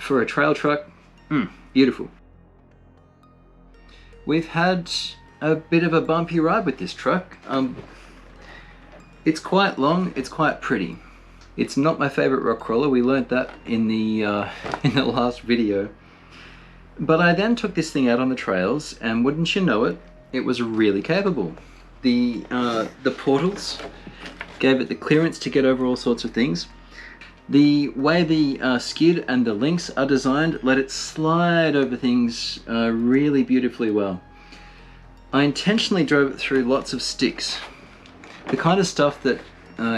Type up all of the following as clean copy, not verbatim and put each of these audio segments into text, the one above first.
for a trail truck, beautiful. We've had a bit of a bumpy ride with this truck. It's quite long, it's quite pretty. It's not my favorite rock crawler. We learned that in the last video. But I then took this thing out on the trails, and wouldn't you know it, it was really capable. The portals gave it the clearance to get over all sorts of things. The way the skid and the links are designed let it slide over things really beautifully well. I intentionally drove it through lots of sticks. The kind of stuff that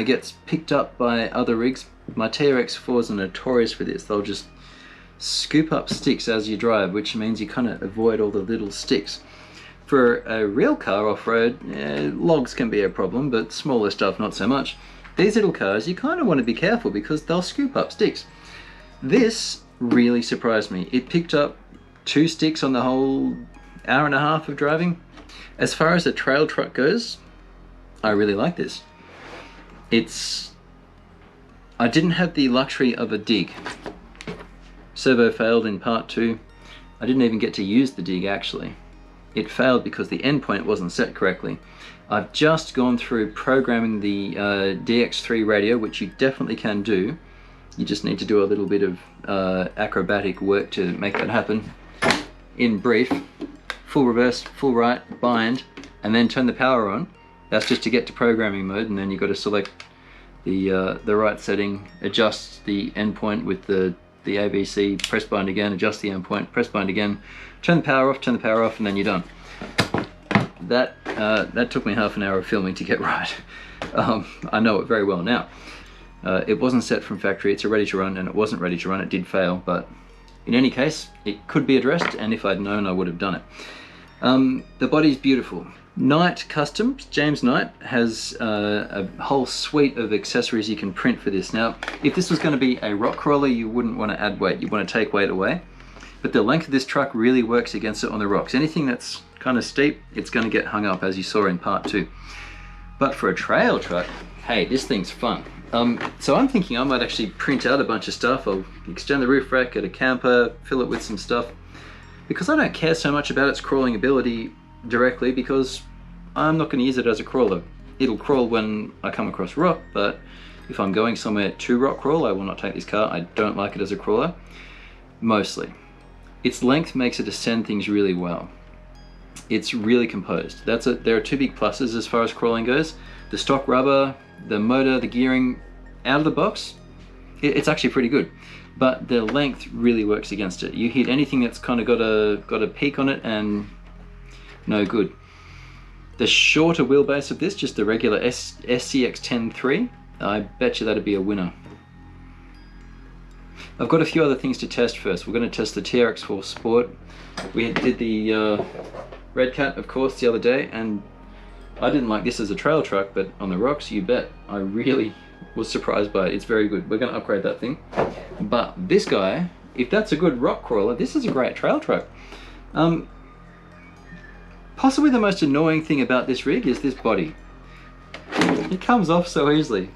gets picked up by other rigs. My TRX4s are notorious for this. They'll just scoop up sticks as you drive, which means you kind of avoid all the little sticks. For a real car off-road, logs can be a problem, but smaller stuff not so much. These little cars, you kind of want to be careful because they'll scoop up sticks. This really surprised me. It picked up 2 sticks on the whole hour and a half of driving. As far as a trail truck goes, I really like this. I didn't have the luxury of a dig. Servo failed in part 2. I didn't even get to use the dig actually. It failed because the endpoint wasn't set correctly. I've just gone through programming the DX3 radio, which you definitely can do. You just need to do a little bit of acrobatic work to make that happen. In brief, full reverse, full right, bind, and then turn the power on. That's just to get to programming mode, and then you've got to select the right setting, adjust the endpoint with the ABC, press bind again, adjust the endpoint, press bind again, turn the power off, and then you're done. That took me half an hour of filming to get right. I know it very well now. It wasn't set from factory, it's a ready to run, and it wasn't ready to run, it did fail, but in any case, it could be addressed, and if I'd known, I would have done it. The body's beautiful. Knight Customs, James Knight, has a whole suite of accessories you can print for this. Now, if this was going to be a rock crawler, you wouldn't want to add weight, you want to take weight away. But the length of this truck really works against it on the rocks. Anything that's kind of steep, it's going to get hung up, as you saw in part 2. But for a trail truck, hey, this thing's fun. So I'm thinking I might actually print out a bunch of stuff. I'll extend the roof rack, get a camper, fill it with some stuff. Because I don't care so much about its crawling ability directly, because I'm not going to use it as a crawler. It'll crawl when I come across rock, but if I'm going somewhere to rock crawl, I will not take this car. I don't like it as a crawler, mostly. Its length makes it ascend things really well. It's really composed. There are 2 big pluses as far as crawling goes. The stock rubber, the motor, the gearing, out of the box, it's actually pretty good. But the length really works against it. You hit anything that's kind of got a peak on it and no good. The shorter wheelbase of this, just the regular SCX10 3, I bet you that'd be a winner. I've got a few other things to test first. We're going to test the TRX4 Sport. We did the Red Cat, of course, the other day, and I didn't like this as a trail truck, but on the rocks, you bet. I really was surprised by it. It's very good. We're going to upgrade that thing. But this guy, if that's a good rock crawler, this is a great trail truck. Possibly the most annoying thing about this rig is this body. It comes off so easily.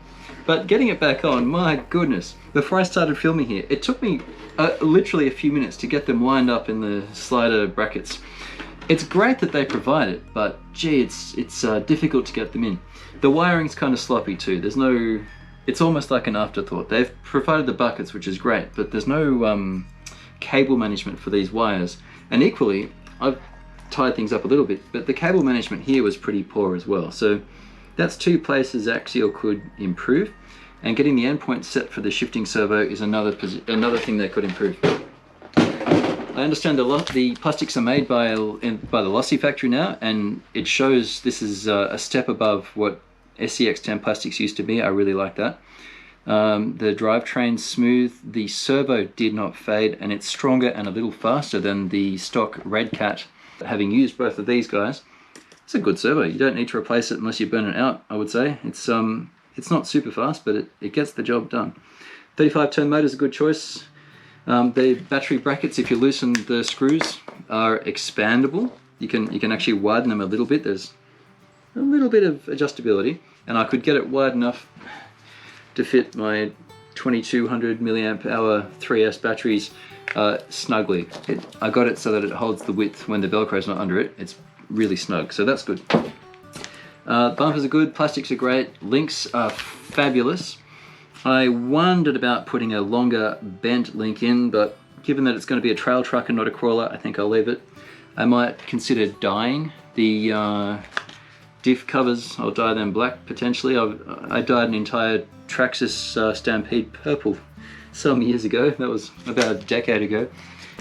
But getting it back on, my goodness. Before I started filming here, it took me literally a few minutes to get them lined up in the slider brackets. It's great that they provide it, but gee, it's difficult to get them in. The wiring's kind of sloppy too. It's almost like an afterthought. They've provided the buckets, which is great, but there's no cable management for these wires. And equally, I've tied things up a little bit, but the cable management here was pretty poor as well. So that's 2 places Axial could improve, and getting the endpoint set for the shifting servo is another thing they could improve. I understand the plastics are made by the Lossy factory now, and it shows this is a step above what SCX10 plastics used to be. I really like that. The drivetrain's smooth, the servo did not fade, and it's stronger and a little faster than the stock Red Cat. Having used both of these guys, it's a good servo. You don't need to replace it unless you burn it out, I would say. It's not super fast, but it gets the job done. 35-turn motor is a good choice. The battery brackets, if you loosen the screws, are expandable. You can actually widen them a little bit. There's a little bit of adjustability, and I could get it wide enough to fit my 2200 milliamp hour 3S batteries snugly. I got it so that it holds the width when the Velcro's not under it. It's really snug, so that's good. Bumpers are good, plastics are great, links are fabulous. I wondered about putting a longer bent link in, but given that it's going to be a trail truck and not a crawler, I think I'll leave it. I might consider dyeing the diff covers. I'll dye them black potentially. I dyed an entire Traxxas Stampede purple some years ago. That was about a decade ago,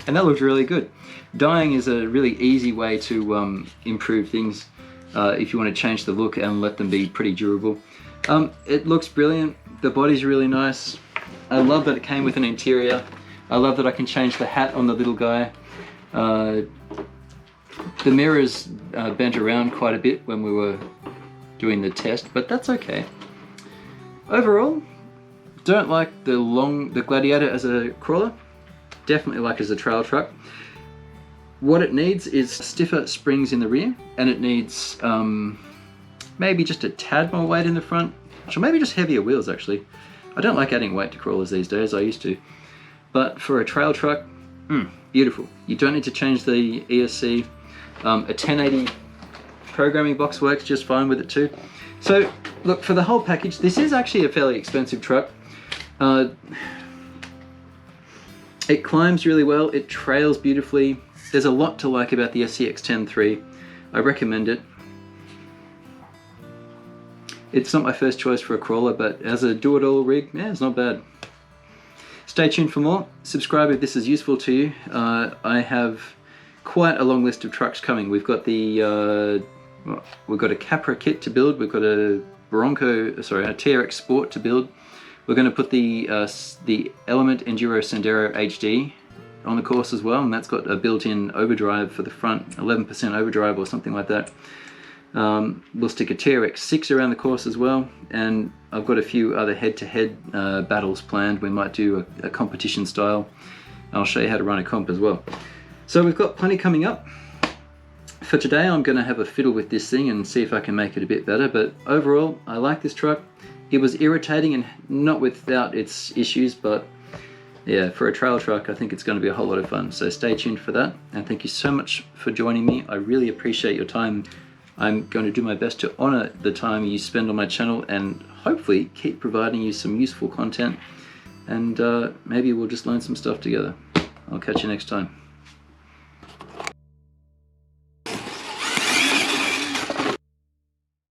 and that looked really good. Dyeing is a really easy way to improve things if you want to change the look and let them be pretty durable. It looks brilliant. The body's really nice. I love that it came with an interior. I love that I can change the hat on the little guy. The mirrors bent around quite a bit when we were doing the test, but that's okay. Overall, don't like the Gladiator as a crawler. Definitely like as a trail truck. What it needs is stiffer springs in the rear, and it needs maybe just a tad more weight in the front, or maybe just heavier wheels actually. I don't like adding weight to crawlers these days, I used to. But for a trail truck, beautiful. You don't need to change the ESC. A 1080 programming box works just fine with it too. So look, for the whole package, this is actually a fairly expensive truck. It climbs really well, it trails beautifully. There's a lot to like about the SCX10 III. I recommend it. It's not my first choice for a crawler, but as a do-it-all rig, yeah, it's not bad. Stay tuned for more. Subscribe if this is useful to you. I have quite a long list of trucks coming. We've got a Capra kit to build. We've got a TRX Sport to build. We're going to put the Element Enduro Sendero HD on the course as well, and that's got a built-in overdrive for the front, 11% overdrive or something like that. We'll stick a TRX6 around the course as well, and I've got a few other head-to-head battles planned. We might do a competition style. I'll show you how to run a comp as well. So we've got plenty coming up. For today I'm going to have a fiddle with this thing and see if I can make it a bit better, but overall I like this truck. It was irritating and not without its issues, but yeah, for a trail truck I think it's going to be a whole lot of fun. So stay tuned for that, and thank you so much for joining me. I really appreciate your time. I'm going to do my best to honor the time you spend on my channel and hopefully keep providing you some useful content, and maybe we'll just learn some stuff together. I'll catch you next time.